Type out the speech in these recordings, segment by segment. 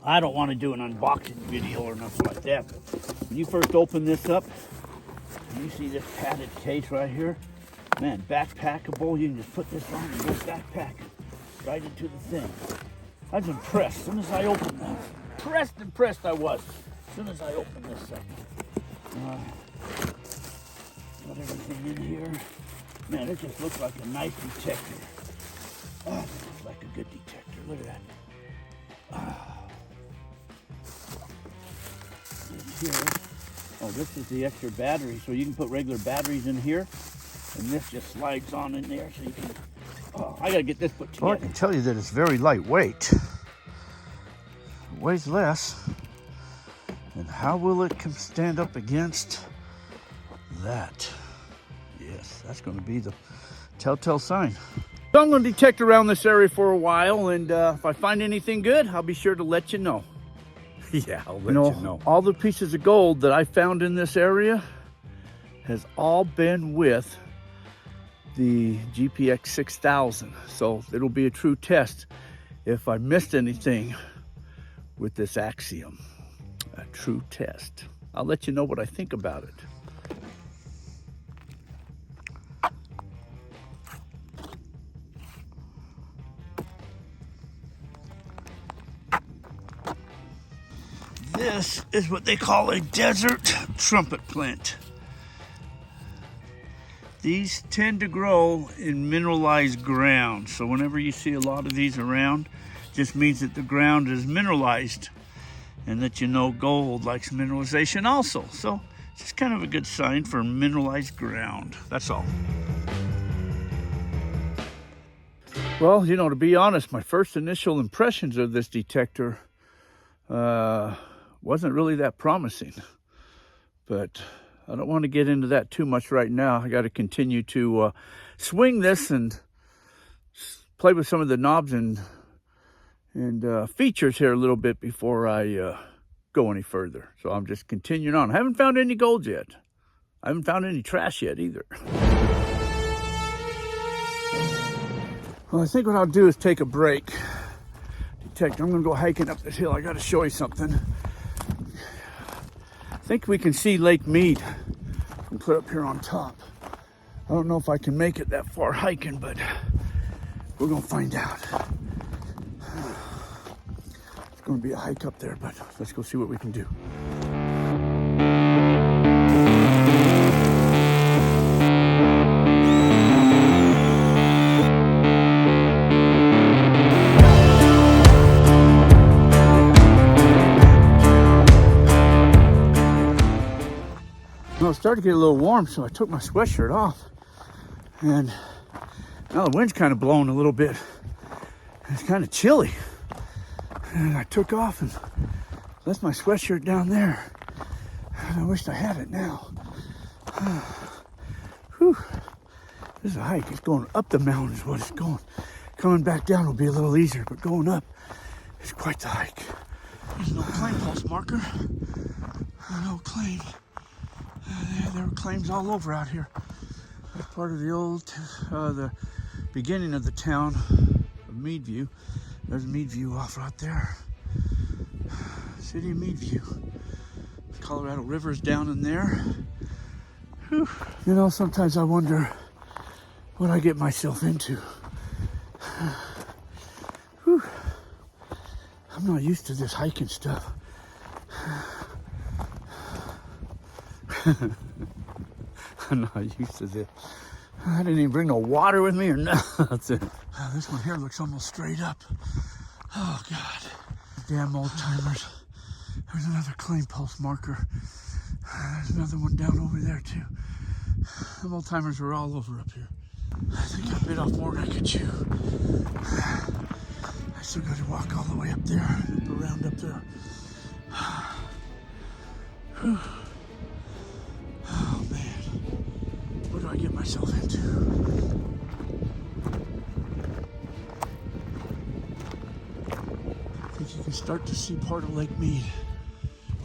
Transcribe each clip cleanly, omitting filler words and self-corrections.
I don't want to do an unboxing video or nothing like that, but when you first open this up, you see this padded case right here. Man, backpackable. You can just put this on and go backpack right into the thing. I was impressed as soon as I opened this. Impressed I was as soon as I opened this up. Got everything in here. Man, it just looks like a nice detector. Oh, it looks like a good detector. Look at that. Here. Oh, this is the extra battery, so you can put regular batteries in here, and this just slides on in there, so you can. Oh, I gotta get this put together. Well, I can tell you that it's very lightweight. It weighs less. And how will it stand up against that? Yes, that's going to be the telltale sign. So I'm going to detect around this area for a while, and if I find anything good, I'll be sure to let you know. Yeah, I'll let you know. All the pieces of gold that I found in this area has all been with the GPX 6000. So it'll be a true test if I missed anything with this Axiom. A true test. I'll let you know what I think about it. This is what they call a desert trumpet plant. These tend to grow in mineralized ground. So whenever you see a lot of these around, it just means that the ground is mineralized and that you know gold likes mineralization also. So it's just kind of a good sign for mineralized ground. That's all. Well, you know, to be honest, my first initial impressions of this detector wasn't really that promising, but I don't want to get into that too much right now. I got to continue to swing this and play with some of the knobs and features here a little bit before I go any further. So I'm just continuing on. I haven't found any gold yet. I haven't found any trash yet either. Well, I think what I'll do is take a break. Detector, I'm gonna go hiking up this hill. I gotta show you something. I think we can see Lake Mead from put up here on top. I don't know if I can make it that far hiking, but we're gonna find out. It's gonna be a hike up there, but let's go see what we can do. Well, it started to get a little warm, so I took my sweatshirt off. And now the wind's kind of blowing a little bit. It's kind of chilly. And I took off and left my sweatshirt down there. And I wished I had it now. Whew. This is a hike. It's going up the mountain is what it's going. Coming back down will be a little easier, but going up is quite the hike. There's no claim pulse marker. No claim. There were claims all over out here. That's part of the old, the beginning of the town of Meadview. There's Meadview off right there. City of Meadview. The Colorado River's down in there. Whew. You know, sometimes I wonder what I get myself into. Whew. I'm not used to this hiking stuff. I'm not used to this. I didn't even bring no water with me or nothing. This one here looks almost straight up. Oh God. Damn old timers. There's another claim pulse marker. There's another one down over there too. Them old timers are all over up here. I think I bit off more than I could chew. I still got to walk all the way up there, loop around up there. Whew. Oh man, what do I get myself into? I think you can start to see part of Lake Mead.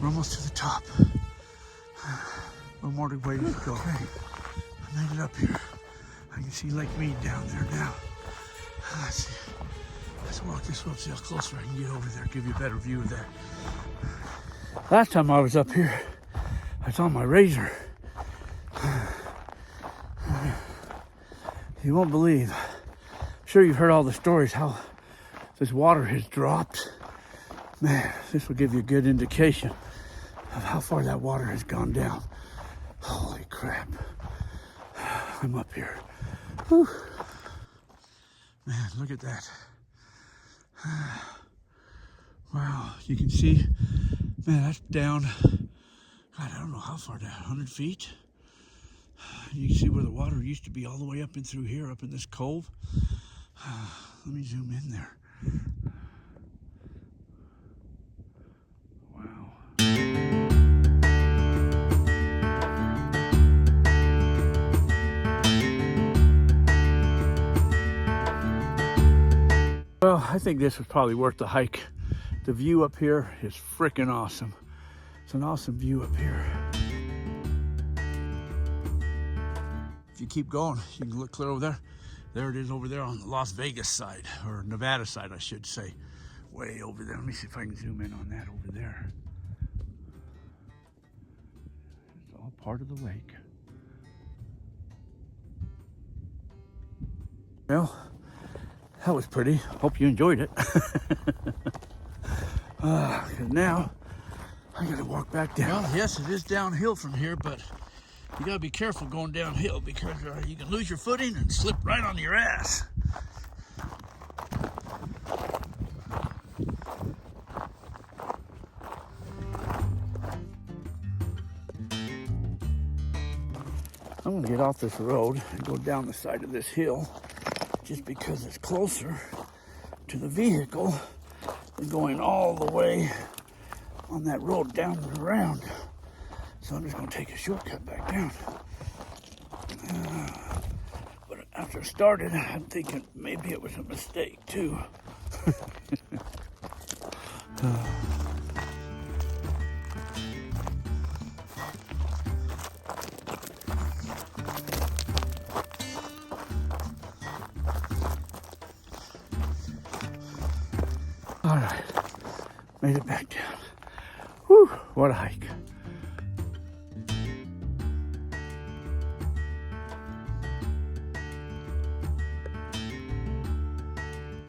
We're almost to the top. No more way to go. Okay, I made it up here. I can see Lake Mead down there now. Let's see. Let's walk this road, see how closer I can get over there, give you a better view of that. Last time I was up here, I was on my razor. You won't believe. I'm sure you've heard all the stories how this water has dropped. Man, this will give you a good indication of how far that water has gone down. Holy crap. I'm up here. Whew. Man, look at that. Wow, you can see, man, that's down, God, I don't know how far down, 100 feet? You can see where the water used to be all the way up in through here, up in this cove. Let me zoom in there. Wow. Well, I think this was probably worth the hike. The view up here is freaking awesome. It's an awesome view up here. If you keep going, you can look clear over there. There it is over there on the Las Vegas side, or Nevada side, I should say. Way over there. Let me see if I can zoom in on that over there. It's all part of the lake. Well, that was pretty. Hope you enjoyed it. Now, I gotta walk back down. Well, yes, it is downhill from here, but you gotta be careful going downhill because you can lose your footing and slip right on your ass. I'm gonna get off this road and go down the side of this hill just because it's closer to the vehicle than going all the way on that road down and around. So I'm just gonna take a shortcut back down. But after I started, I'm thinking maybe it was a mistake too. All right, made it back down. Whew, what a hike.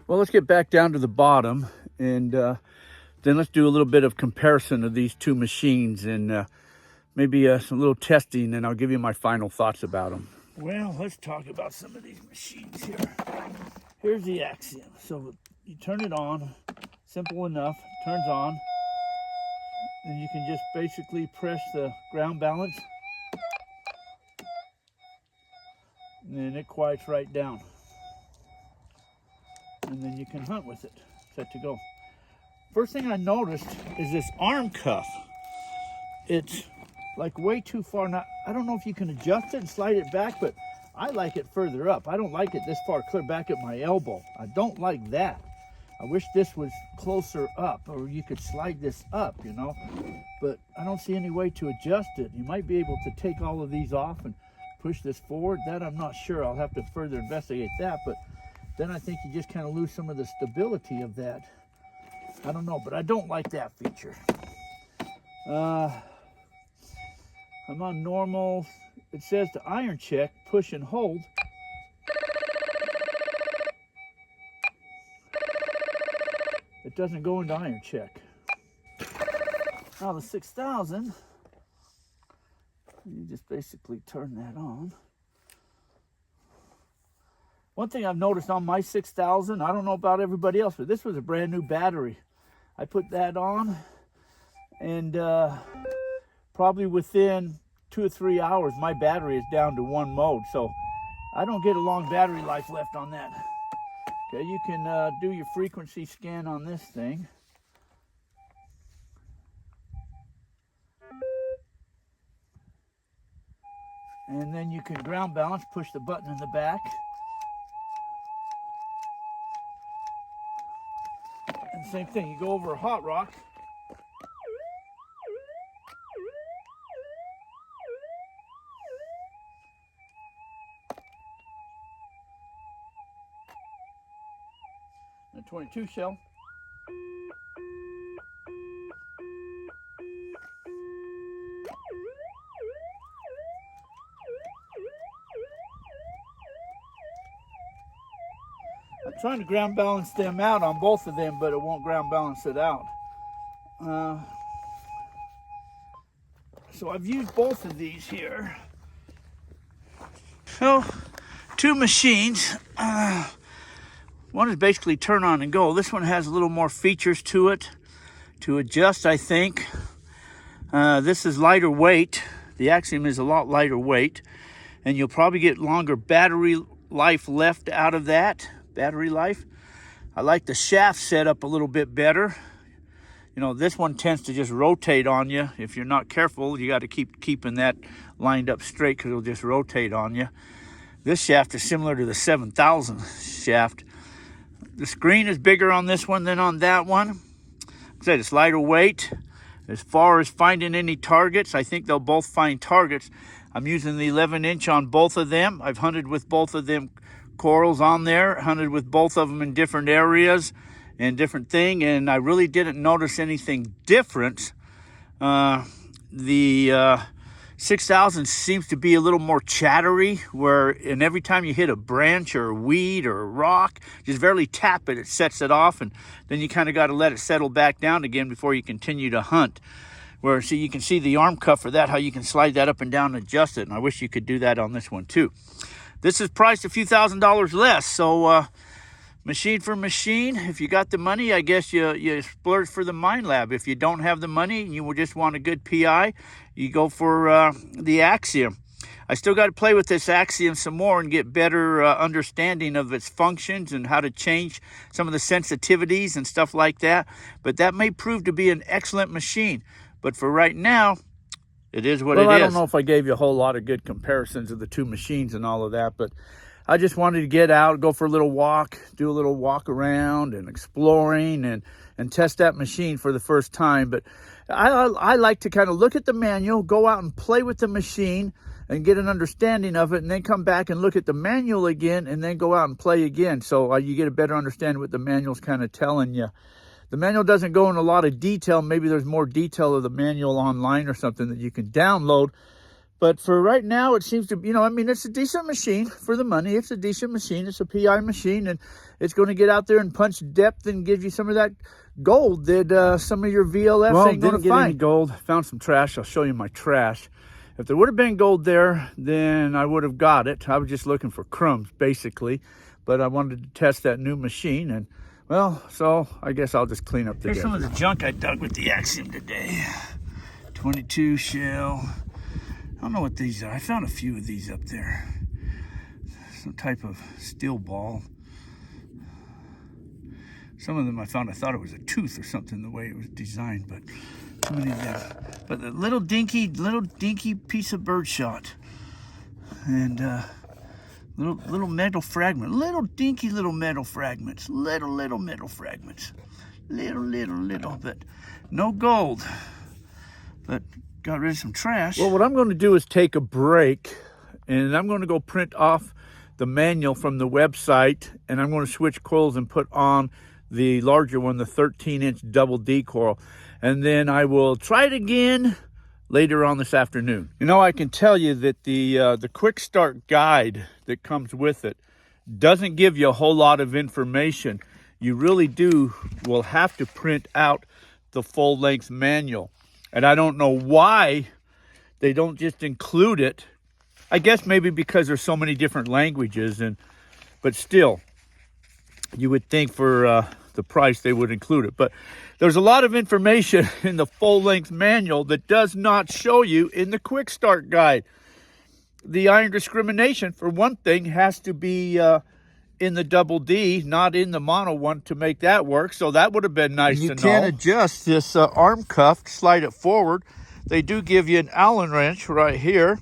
Well, let's get back down to the bottom and then let's do a little bit of comparison of these two machines and maybe some little testing, and I'll give you my final thoughts about them. Well, let's talk about some of these machines here. Here's the Axiom. So you turn it on, simple enough, turns on, and you can just basically press the ground balance, and then it quiets right down. And then you can hunt with it, set to go. First thing I noticed is this arm cuff. It's like way too far. Now, I don't know if you can adjust it and slide it back, but I like it further up. I don't like it this far clear back at my elbow. I don't like that. I wish this was closer up, or you could slide this up, you know, but I don't see any way to adjust it. You might be able to take all of these off and push this forward. That I'm not sure. I'll have to further investigate that, but then I think you just kind of lose some of the stability of that. I don't know, but I don't like that feature. I'm on normal. It says to iron check, push and hold. It doesn't go into iron check. Now the 6000, you just basically turn that on. One thing I've noticed on my 6000, I don't know about everybody else, but this was a brand new battery. I put that on, and probably within 2 or 3 hours, my battery is down to one mode. So I don't get a long battery life left on that. Okay, you can do your frequency scan on this thing. And then you can ground balance, push the button in the back. And same thing, you go over a hot rock. 22 shell. I'm trying to ground balance them out on both of them, but it won't ground balance it out. So I've used both of these here. So, two machines. One is basically turn on and go. This one has a little more features to it to adjust, I think. This is lighter weight. The Axiom is a lot lighter weight, and you'll probably get longer battery life left out of that. Battery life. I like the shaft set up a little bit better. You know, this one tends to just rotate on you. If you're not careful, you got to keep keeping that lined up straight because it'll just rotate on you. This shaft is similar to the 7000 shaft. The screen is bigger on this one than on that one. Like I said, it's lighter weight. As far as finding any targets, I think they'll both find targets. I'm using the 11-inch on both of them. I've hunted with both of them corals on there, hunted with both of them in different areas and different thing, and I really didn't notice anything different. The 6000 seems to be a little more chattery, and every time you hit a branch or a weed or a rock, just barely tap it, it sets it off, and then you kind of got to let it settle back down again before you continue to hunt. Where, see, you can see the arm cuff for that, how you can slide that up and down and adjust it, and I wish you could do that on this one too. This is priced a few $1,000s less, so machine for machine. If you got the money, I guess you splurge for the Mind Lab. If you don't have the money and you just want a good PI, you go for the Axiom. I still got to play with this Axiom some more and get better understanding of its functions and how to change some of the sensitivities and stuff like that. But that may prove to be an excellent machine. But for right now, it is what it is. I don't know if I gave you a whole lot of good comparisons of the two machines and all of that, but I just wanted to get out, go for a little walk, do a little walk around and exploring and test that machine for the first time. But I like to kind of look at the manual, go out and play with the machine and get an understanding of it, and then come back and look at the manual again and then go out and play again. So you get a better understanding of what the manual's kind of telling you. The manual doesn't go in a lot of detail. Maybe there's more detail of the manual online or something that you can download. But for right now, it seems to, it's a decent machine for the money. It's a decent machine. It's a PI machine, and it's going to get out there and punch depth and give you some of that gold that some of your VLFs ain't going to find. Didn't get any gold. Found some trash. I'll show you my trash. If there would have been gold there, then I would have got it. I was just looking for crumbs, basically. But I wanted to test that new machine, and well, so I guess I'll just clean up the Here's some of the junk I dug with the Axiom today. 22 shell. I don't know what these are. I found a few of these up there. Some type of steel ball. Some of them I thought it was a tooth or something, the way it was designed, but so many of them. But the little dinky piece of birdshot. And little metal fragment, little dinky little metal fragments, little metal fragments, little, but no gold. But got rid of some trash. Well, what I'm going to do is take a break, and I'm going to go print off the manual from the website, and I'm going to switch coils and put on the larger one, the 13-inch double D coil, and then I will try it again later on this afternoon. I can tell you that the quick start guide that comes with it doesn't give you a whole lot of information. You really will have to print out the full-length manual. And I don't know why they don't just include it. I guess maybe because there's so many different languages, but still, you would think for the price they would include it. But there's a lot of information in the full-length manual that does not show you in the quick start guide. The iron discrimination, for one thing, has to be in the double D, not in the mono one, to make that work. So that would have been nice to know. You can adjust this arm cuff, slide it forward. They do give you an Allen wrench right here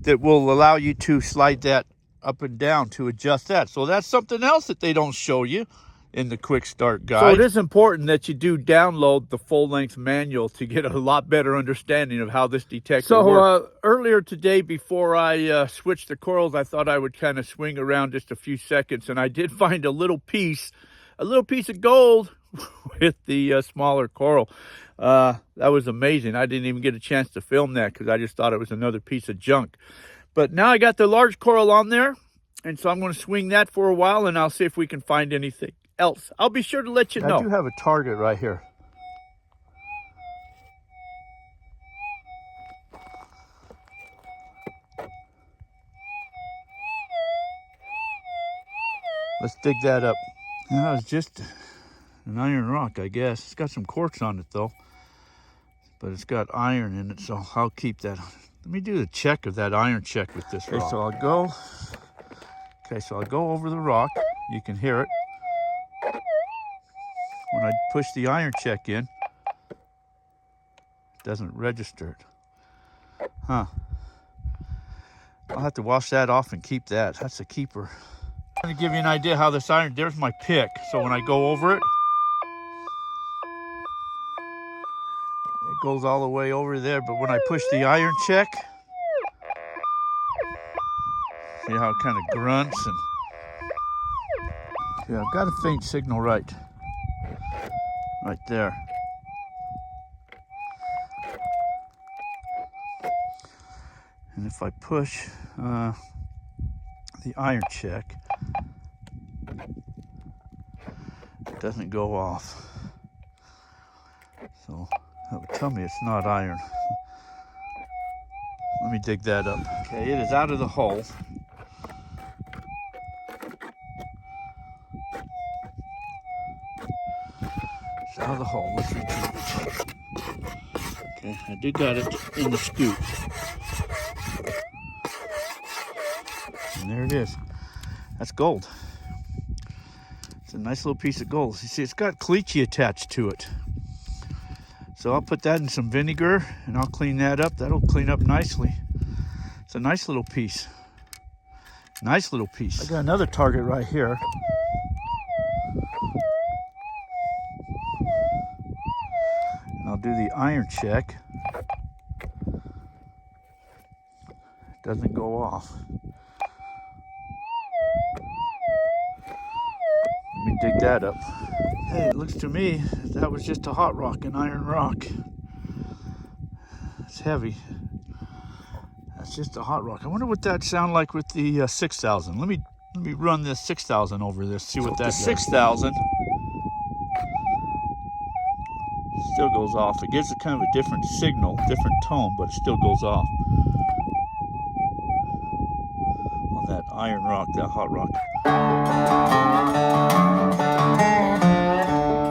that will allow you to slide that up and down to adjust that. So that's something else that they don't show you in the quick start guide. So it is important that you do download the full-length manual to get a lot better understanding of how this detector works. So earlier today, before I switched the coils, I thought I would kind of swing around just a few seconds, and I did find a little piece a little piece of gold with the smaller coral. That was amazing. I didn't even get a chance to film that because I just thought it was another piece of junk. But now I got the large coral on there, and so I'm going to swing that for a while, and I'll see if we can find anything else. I'll be sure to let you know. I do have a target right here. Let's dig that up. That was just an iron rock, I guess. It's got some quartz on it, though. But it's got iron in it, so I'll keep that. Let me do the check of that iron check with this rock. So I'll go over the rock. You can hear it. When I push the iron check in, it doesn't register it. Huh. I'll have to wash that off and keep that. That's a keeper. I'm gonna give you an idea how this iron, there's my pick. So when I go over it, it goes all the way over there. But when I push the iron check, see how it kind of grunts and, yeah, I've got a faint signal right there. And if I push the iron check, it doesn't go off. So that would tell me it's not iron. Let me dig that up. Okay, it is out of the hole. It's out of the hole. Let's retrieve it. Okay, I do got it in the scoop. And there it is. That's gold. It's a nice little piece of gold. You see, it's got caliche attached to it. So I'll put that in some vinegar and I'll clean that up. That'll clean up nicely. It's a nice little piece. Nice little piece. I got another target right here. And I'll do the iron check. It doesn't go off. Let me dig that up. Hey, it looks to me that was just a hot rock, an iron rock. It's heavy. That's just a hot rock. I wonder what that sound like with the 6000. Let me run this 6000 over this, see what that does. 6000 still goes off. It gives it kind of a different signal, different tone, but it still goes off. On that iron rock, that hot rock.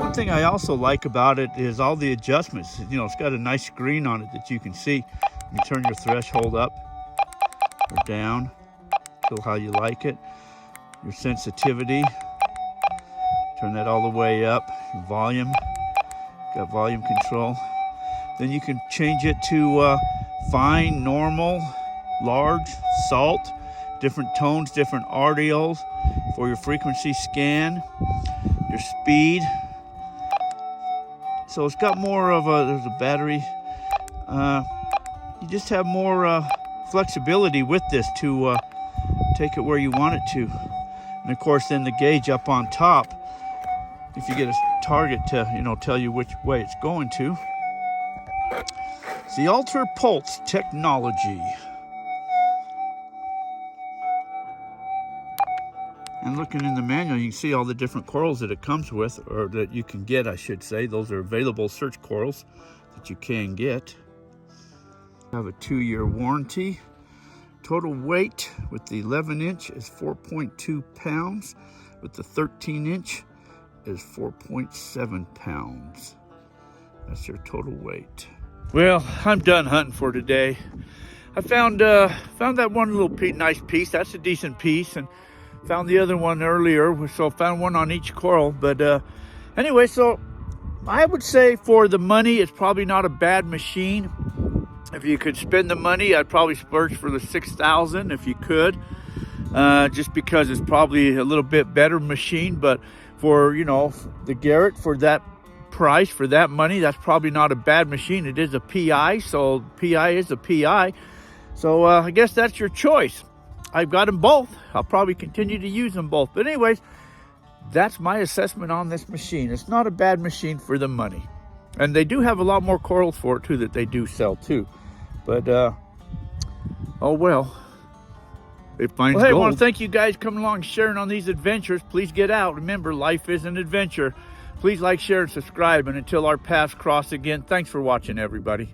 One thing I also like about it is all the adjustments. You know, it's got a nice screen on it that you can see. You turn your threshold up or down to how you like it. Your sensitivity, turn that all the way up. Your volume, got volume control. Then you can change it to fine, normal, large, salt, different tones, different RDOs for your frequency scan, your speed. So it's got more of a, there's a battery. You just have more flexibility with this to take it where you want it to. And of course, then the gauge up on top, if you get a target to, you know, tell you which way it's going to. It's the Alter Pulse technology. And looking in the manual, you can see all the different corals that it comes with, or that you can get, I should say. Those are available search corals that you can get. Have a 2-year warranty. Total weight with the 11-inch is 4.2 pounds. With the 13-inch is 4.7 pounds. That's your total weight. Well, I'm done hunting for today. I found that one little nice piece. That's a decent piece, and found the other one earlier. So found one on each coral. But anyway, so I would say for the money, it's probably not a bad machine. If you could spend the money, I'd probably splurge for the 6,000 if you could, just because it's probably a little bit better machine. But for, you know, the Garrett, for that price, for that money, that's probably not a bad machine. It is a PI, so PI is a PI. So I guess that's your choice. I've got them both. I'll probably continue to use them both. But anyways, that's my assessment on this machine. It's not a bad machine for the money. And they do have a lot more coils for it too that they do sell too. But, oh well. It finds gold. Hey, I want to thank you guys coming along sharing on these adventures. Please get out. Remember, life is an adventure. Please like, share, and subscribe. And until our paths cross again, thanks for watching, everybody.